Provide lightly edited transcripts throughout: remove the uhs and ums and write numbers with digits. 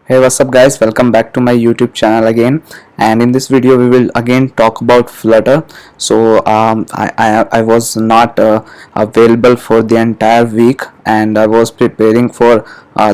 Hey, what's up guys, welcome back to my YouTube channel again. And in this video we will again talk about Flutter. So I was not available for the entire week, and I was preparing for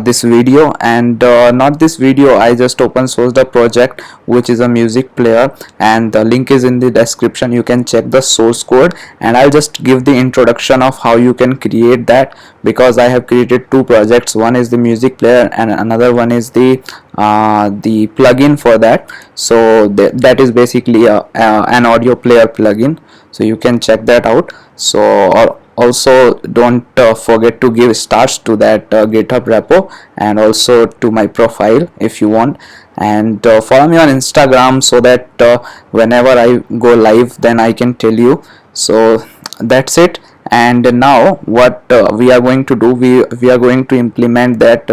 this video, and not this video, I just open sourced a project which is a music player, and the link is in the description. You can check the source code, and I'll just give the introduction of how you can create that, because I have created two projects. One is the music player and another one is the plugin for that. So that is basically an audio player plugin, so you can check that out. So also don't forget to give stars to that GitHub repo, and also to my profile if you want, and follow me on Instagram, so that whenever I go live then I can tell you. So that's it. And now what we are going to do, we are going to implement that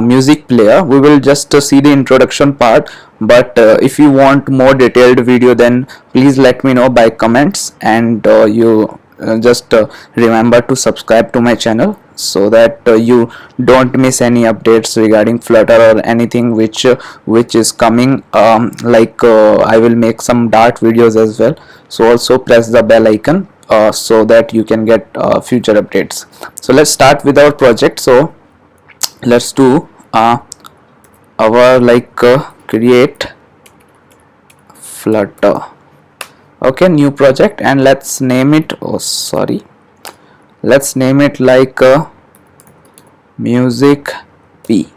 music player. We will just see the introduction part, but if you want more detailed video, then please let me know by comments, and you just remember to subscribe to my channel, so that you don't miss any updates regarding Flutter or anything which is coming. I will make some Dart videos as well, so also press the bell icon so that you can get future updates. So let's start with our project. So let's do our create Flutter. Okay, new project, and let's name it, let's name it like music p.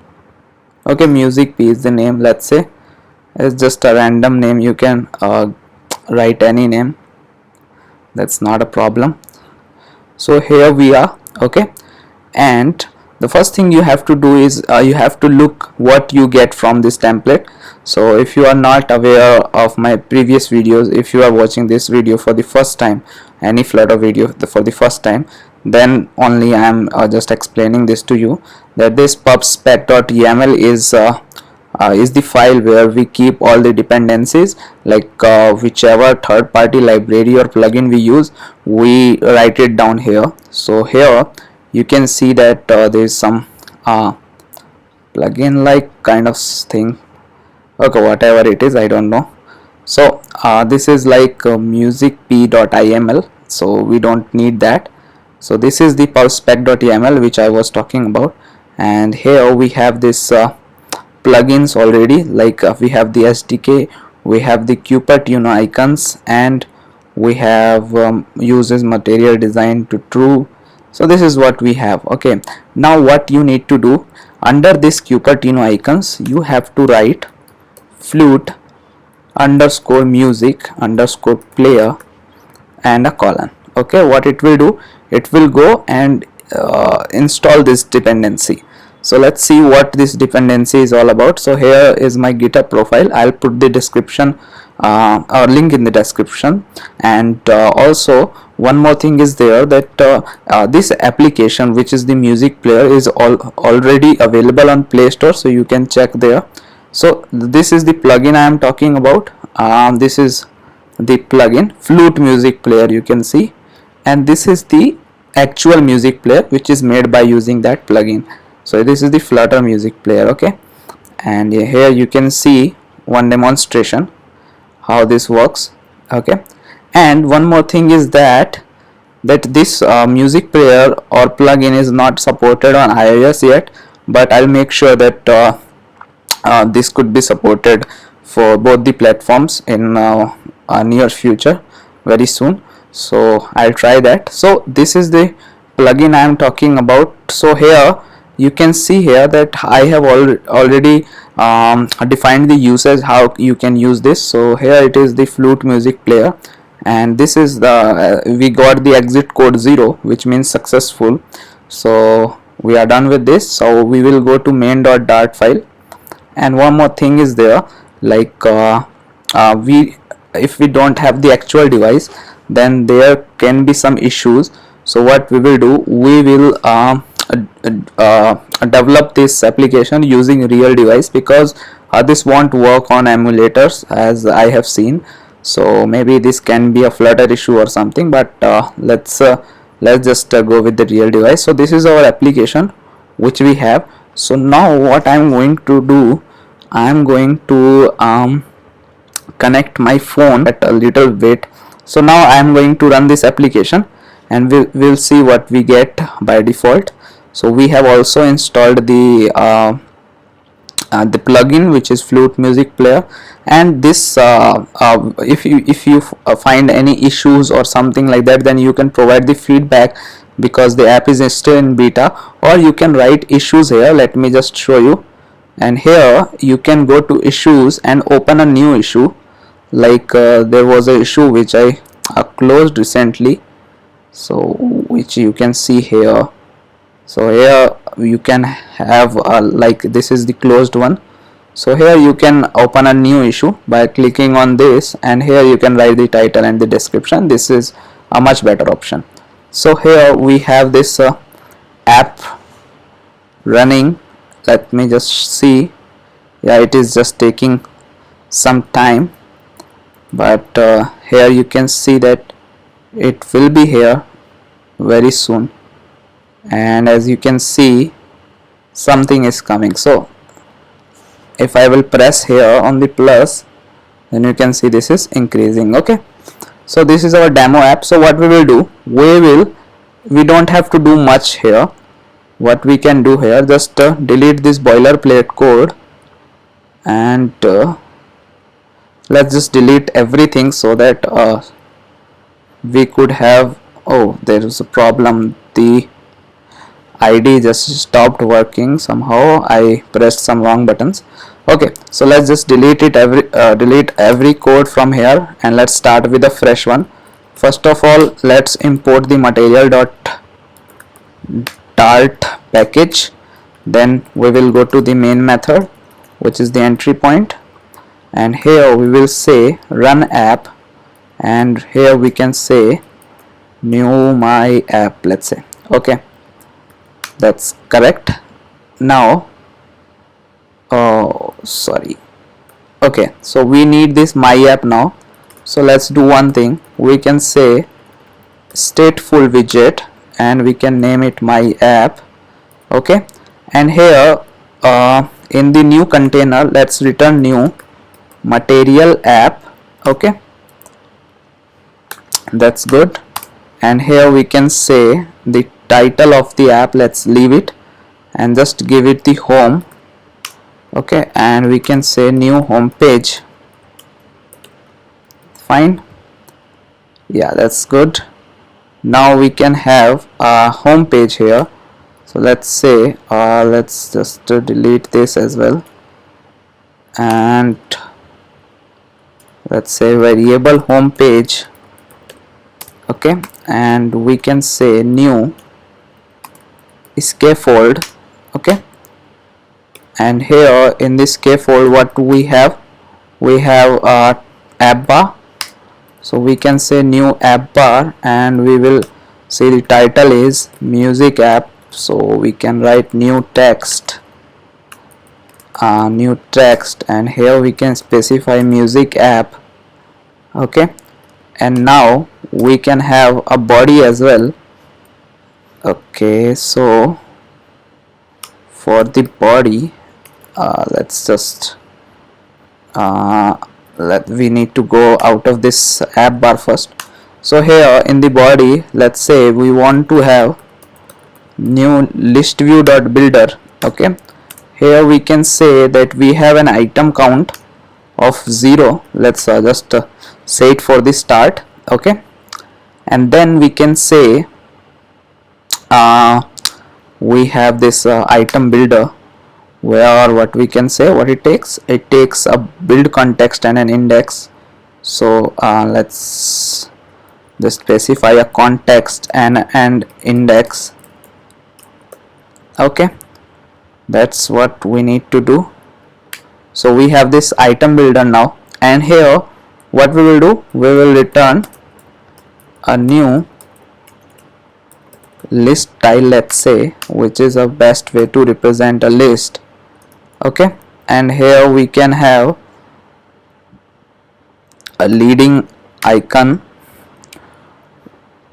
Okay, music p is the name. Let's say it's just a random name. You can write any name, that's not a problem. So here we are. Okay, and the first thing you have to do is you have to look what you get from this template. So if you are not aware of my previous videos, if you are watching this video for the first time, any Flutter video for the first time, then only I am just explaining this to you, that this pubspec.yaml is the file where we keep all the dependencies, whichever third-party library or plugin we use, we write it down here. So here you can see that there is some plugin like kind of thing. Okay, whatever it is, I don't know. So this is like musicp.iml, so we don't need that. So this is the pubspec.yaml which I was talking about, and here we have this plugins already. We have the SDK, we have the Cupertino icons, and we have uses material design to true. So this is what we have. Okay, now what you need to do, under this Cupertino icons you have to write flute underscore music underscore player and a colon. Okay, what it will do, it will go and install this dependency. So let's see what this dependency is all about. So here is my GitHub profile. I'll put the description or link in the description, and also one more thing is there, that this application, which is the music player, is already available on Play Store, so you can check there. So this is the plugin I am talking about. This is the plugin flute music player, you can see, and this is the actual music player which is made by using that plugin. So this is the Flutter music player. Okay, and here you can see one demonstration how this works. Okay, and one more thing is that this music player or plugin is not supported on iOS yet, but I'll make sure that this could be supported for both the platforms in near future, very soon. So I'll try that. So this is the plugin I am talking about. So here you can see here that I have already defined the usage, how you can use this. So here it is the flute music player, and this is the we got the exit code 0, which means successful. So we are done with this. So we will go to main.dart file, and one more thing is there, if we don't have the actual device, then there can be some issues. So what we will do, we will develop this application using real device, because this won't work on emulators as I have seen. So maybe this can be a Flutter issue or something, but let's just go with the real device. So this is our application which we have. So now what I'm going to do, I'm going to connect my phone at a little bit. So now I'm going to run this application and we'll see what we get by default. So we have also installed the plugin, which is Flute music player, and this if you find any issues or something like that, then you can provide the feedback, because the app is still in beta, or you can write issues here. Let me just show you. And here you can go to issues and open a new issue. Like there was a issue which I closed recently, so which you can see here. So here you can have like this is the closed one. So here you can open a new issue by clicking on this, and here you can write the title and the description. This is a much better option. So here we have this app running. Let me just see. Yeah, it is just taking some time, but here you can see that it will be here very soon, and as you can see, something is coming. So if I will press here on the plus, then you can see this is increasing. Okay, so this is our demo app. So what we will do, we don't have to do much here. What we can do here, just delete this boilerplate code, and let's just delete everything, so that we could have, oh, there is a problem, the ID just stopped working somehow. I pressed some wrong buttons. Okay, so let's just delete every code from here, and let's start with a fresh one. First of all, let's import the material.dart package. Then we will go to the main method, which is the entry point, and here we will say run app, and here we can say new my app, let's say. Okay, that's correct. Now oh sorry, okay, so we need this my app now. So let's do one thing. We can say stateful widget, and we can name it my app. Okay, and here in the new container, let's return new material app. Okay, that's good. And here we can say the title of the app, let's leave it and just give it the home. Okay, and we can say new home page. Fine, yeah, that's good. Now we can have a home page here. So let's say let's just delete this as well, and let's say variable home page. Okay, and we can say new scaffold. Okay, and here in this scaffold, what we have app bar. So we can say new app bar, and we will say the title is music app. So we can write new text, and here we can specify music app. Okay, and now we can have a body as well. Okay, so for the body, let's just we need to go out of this app bar first. So here in the body, let's say we want to have new list view.builder. Okay, here we can say that we have an item count of 0. Let's just say it for the start. Okay, and then we can say we have this item builder, where what we can say, what it takes a build context and an index. So let's just specify a context and an index. Okay, that's what we need to do. So we have this item builder now, and here what we will do, we will return a new list style, let's say, which is a best way to represent a list. Okay, and here we can have a leading icon,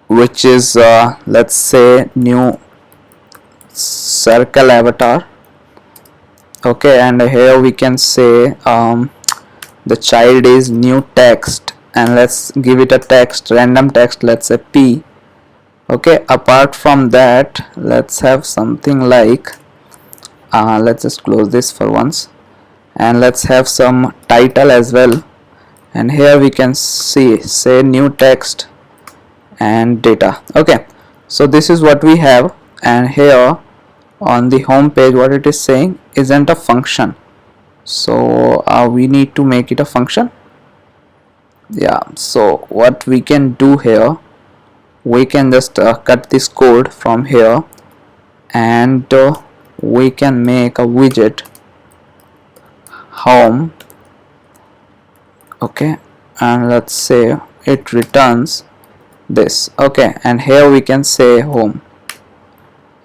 which is let's say new circle avatar. okay, and here we can say the child is new text, and let's give it a text, random text, let's say P. Okay, apart from that, let's have something like let's just close this for once, and let's have some title as well, and here we can see say new text and data. Okay, so this is what we have, and here on the home page what it is saying isn't a function, so we need to make it a function. Yeah, so what we can do here, we can just cut this code from here, and we can make a widget home. Okay, and let's say it returns this. Okay, and here we can say home.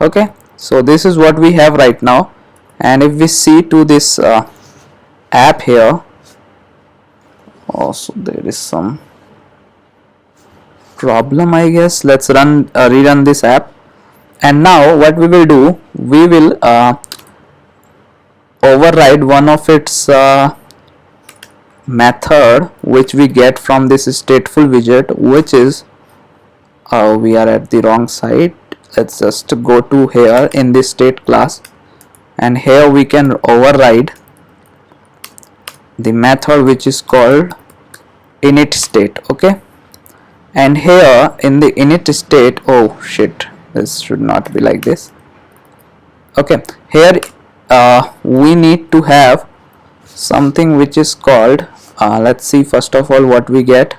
Okay, so this is what we have right now, and if we see to this app here, also there is some problem, I guess. Let's rerun this app, and now what we will do, we will override one of its method which we get from this stateful widget, which is we are at the wrong side. Let's just go to here in this state class, and here we can override the method which is called init state. Okay, and here in the init state, oh shit, this should not be like this. Okay, here we need to have something which is called let's see first of all what we get.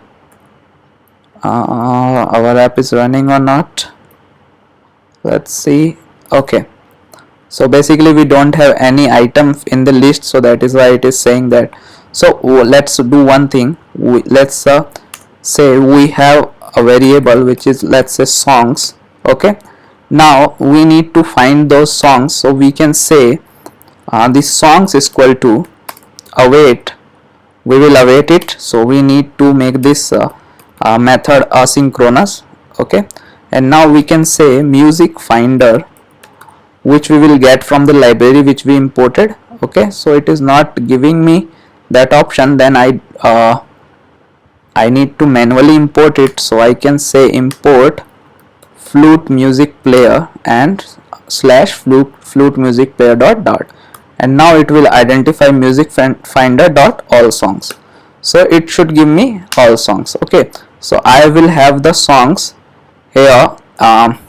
Our app is running or not, let's see. Okay, so basically we don't have any item in the list, so that is why it is saying that. So let's do one thing, let's say we have a variable which is, let's say, songs. Okay, now we need to find those songs, so we can say the songs is equal to await, we will await it, so we need to make this method asynchronous. Okay, and now we can say music finder, which we will get from the library which we imported. Okay, so it is not giving me that option, then I need to manually import it, so I can say import flute music player and slash flute music player dot, and now it will identify music finder dot all songs, so it should give me all songs. Okay, so I will have the songs here, and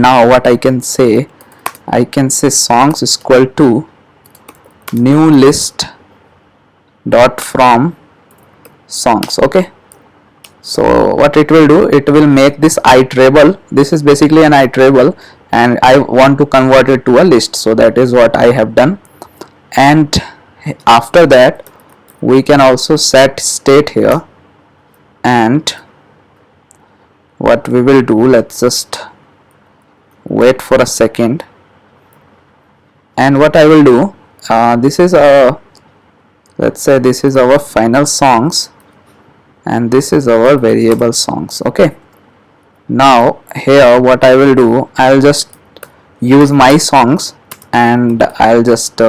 now what I can say songs is equal to new list dot from songs. Okay, so what it will do, it will make this iterable, this is basically an iterable, and I want to convert it to a list, so that is what I have done. And after that we can also set state here, and what we will do, let's just wait for a second, and what I will do, this is a, let's say this is our final songs, and this is our variable songs. Okay, now here what I will do, I'll just use my songs, and I'll just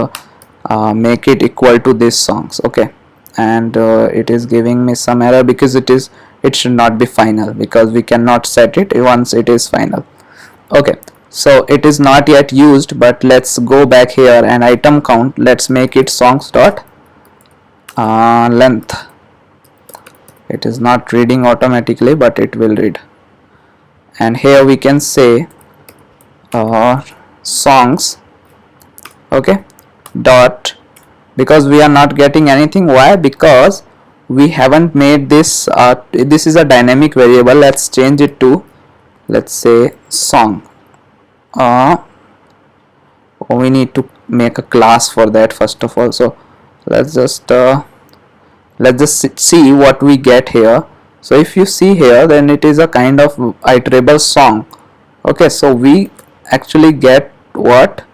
make it equal to these songs. Okay, and it is giving me some error because it should not be final, because we cannot set it once it is final. Okay, so it is not yet used, but let's go back here, and item count, let's make it songs dot length. It is not reading automatically, but it will read, and here we can say songs. Okay, dot, because we are not getting anything. Why? Because we haven't made this this is a dynamic variable. Let's change it to, let's say, song. We need to make a class for that first of all, so let's just see what we get here. So if you see here, then it is a kind of iterable song. Okay, so we actually get what,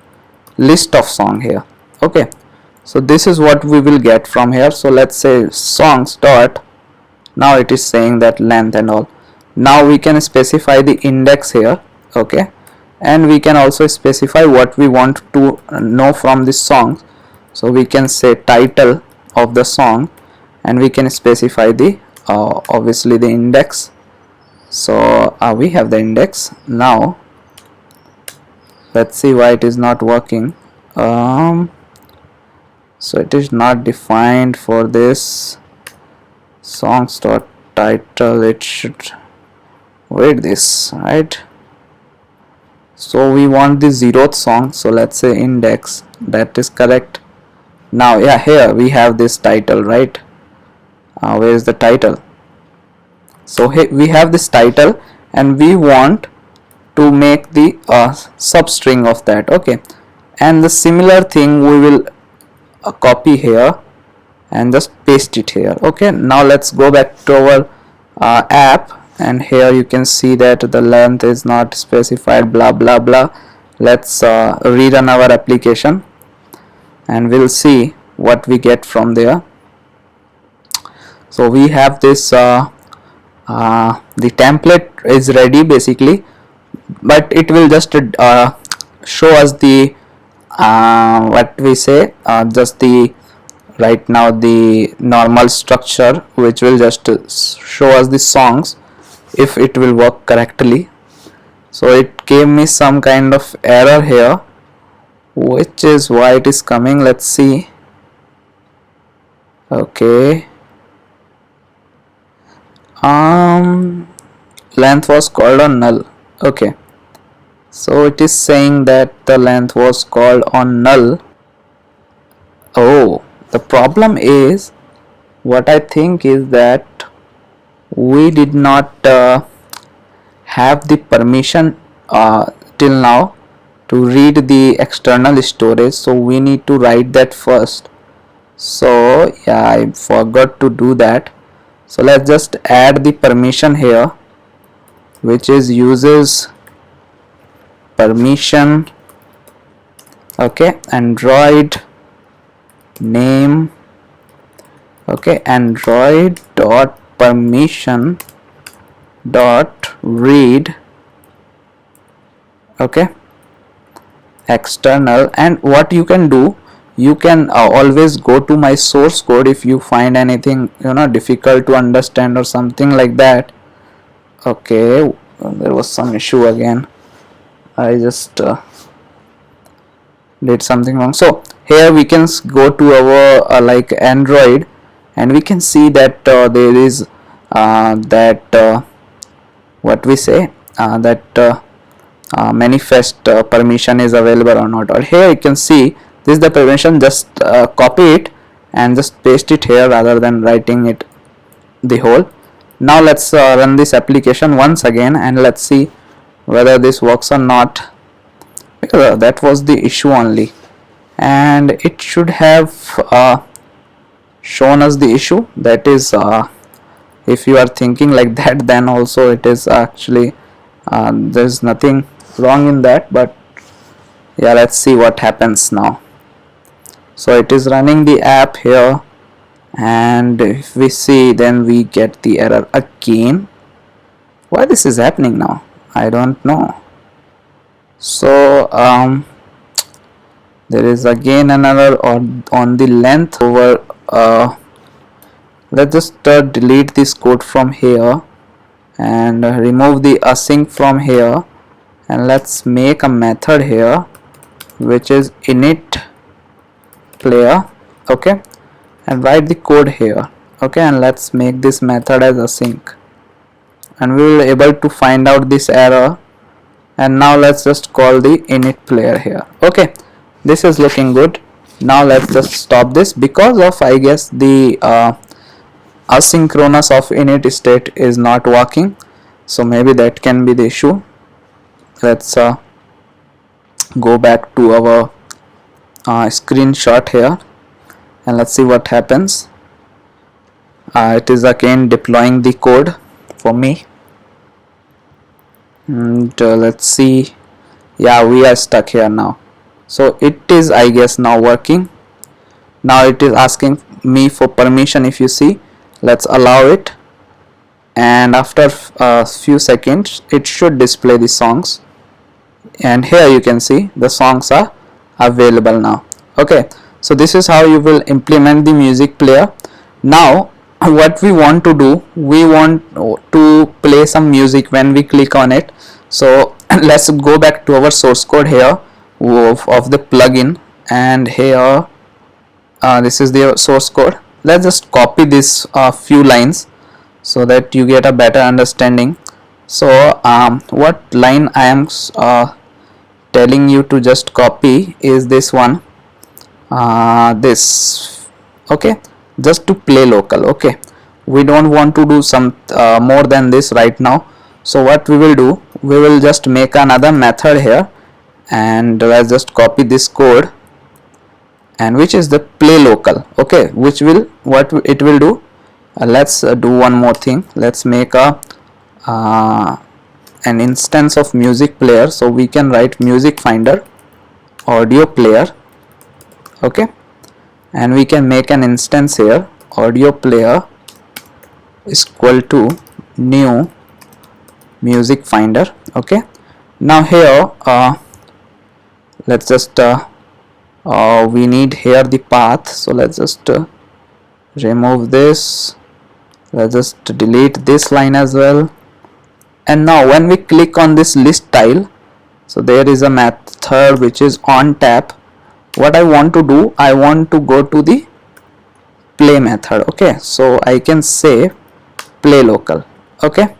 list of song here. Okay, so this is what we will get from here. So let's say songs dot, now it is saying that length and all. Now we can specify the index here. Okay, and we can also specify what we want to know from this song. So we can say title of the song, and we can specify the obviously the index. So we have the index. Now let's see why it is not working. So it is not defined for this songs dot title. It should wait this, right? So we want the 0th song, so let's say index. That is correct. Now yeah, here we have this title, right? Where is the title? So here we have this title, and we want to make the substring of that. Okay, and the similar thing we will copy here and just paste it here. Okay, now let's go back to our app, and here you can see that the length is not specified, blah blah blah. Let's rerun our application, and we'll see what we get from there. So we have this the template is ready basically, but it will just show us the what we say just the right now the normal structure, which will just show us the songs if it will work correctly. So it gave me some kind of error here, which is why it is coming. Let's see. Okay, length was called on null. Okay, so it is saying that the length was called on null. Oh, the problem is, what I think is that we did not have the permission till now to read the external storage, so we need to write that first. So yeah, I forgot to do that. So let's just add the permission here, which is uses permission. Okay, Android name. Okay, Android dot permission dot read. Okay, external. And what you can do, you can always go to my source code if you find anything difficult to understand or something like that. Okay, there was some issue again. I just did something wrong. So here we can go to our like Android, and we can see that there is that what we say that manifest permission is available or not. Or here you can see this is the permission. Just copy it and just paste it here rather than writing it the whole. Now let's run this application once again, and let's see whether this works or not, because that was the issue only, and it should have shown us the issue. That is if you are thinking like that, then also it is actually there's nothing wrong in that. But yeah, let's see what happens now. So it is running the app here, and if we see, then we get the error again. Why this is happening now, I don't know. So there is again another on the length over. Let's just delete this code from here and remove the async from here, and let's make a method here which is init player. Okay, and write the code here. Okay, and let's make this method as async, and we will able to find out this error. And now let's just call the init player here. Okay, this is looking good. Now let's just stop this, because of I guess the asynchronous of init state is not working, so maybe that can be the issue. Let's go back to our screenshot here, and let's see what happens. It is again deploying the code for me, and let's see. Yeah, we are stuck here now. So it is I guess now working. Now it is asking me for permission. If you see, let's allow it, and after a few seconds it should display the songs. and here you can see the songs are available now. Okay, so this is how you will implement the music player. Now what we want to do, we want to play some music when we click on it. So let's go back to our source code here of the plugin, and here this is the source code. Let's just copy this few lines so that you get a better understanding. So what line I am telling you to just copy is this one, this. Okay, just to play local. Okay, we don't want to do some more than this right now. So what we will do, we will just make another method here, and let's just copy this code, and which is the play local. Okay, which will, what it will do, let's do one more thing. Let's make a an instance of music player. So we can write music finder audio player. Okay, and we can make an instance here, audio player is equal to new music finder. Okay, now here let's just we need here the path. So let's just remove this. Let's just delete this line as well. And now when we click on this list tile, so there is a method which is on tap. What I want to do, I want to go to the play method. Okay, so I can say play local. Okay,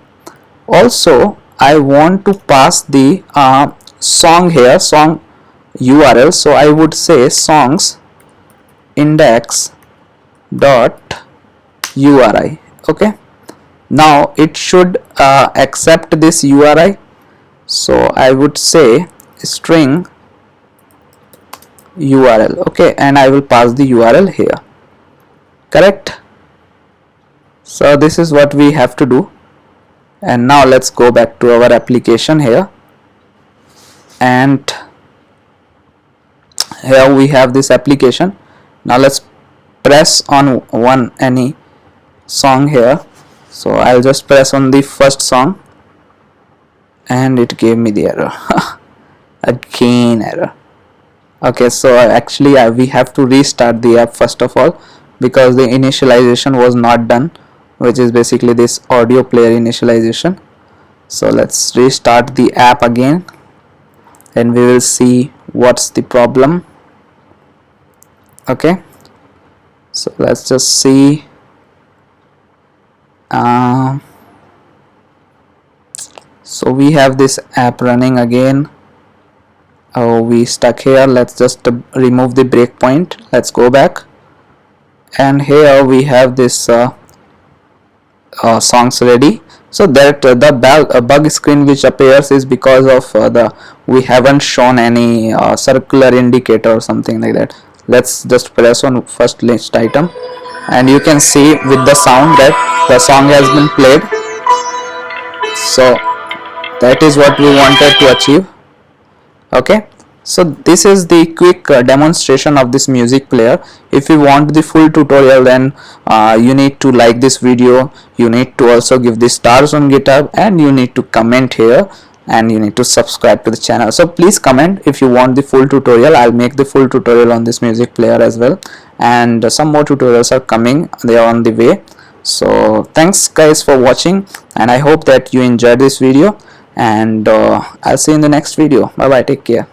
also I want to pass the song here, song URL. So I would say songs index dot URI. Okay, now it should accept this URI. So I would say string URL. Okay, and I will pass the URL here. Correct? So this is what we have to do. And now let's go back to our application here, and here we have this application. Now let's press on any song here. So I'll just press on the first song, and it gave me the error. Again error. Okay, so actually we have to restart the app first of all, because the initialization was not done, which is basically this audio player initialization. So let's restart the app again, and we will see what's the problem. Okay, so let's just see. So we have this app running again. Oh, we stuck here. Let's just remove the breakpoint. Let's go back, and here we have this songs ready. So that the bug screen which appears is because of we haven't shown any circular indicator or something like that. Let's just press on first list item, and you can see with the sound that the song has been played. So that is what we wanted to achieve. Okay, so this is the quick demonstration of this music player. If you want the full tutorial, then you need to like this video, you need to also give the stars on GitHub, and you need to comment here, and you need to subscribe to the channel. So please comment if you want the full tutorial. I'll make the full tutorial on this music player as well, and some more tutorials are coming, they are on the way. So thanks guys for watching, and I hope that you enjoyed this video, and I'll see you in the next video. Bye bye, take care.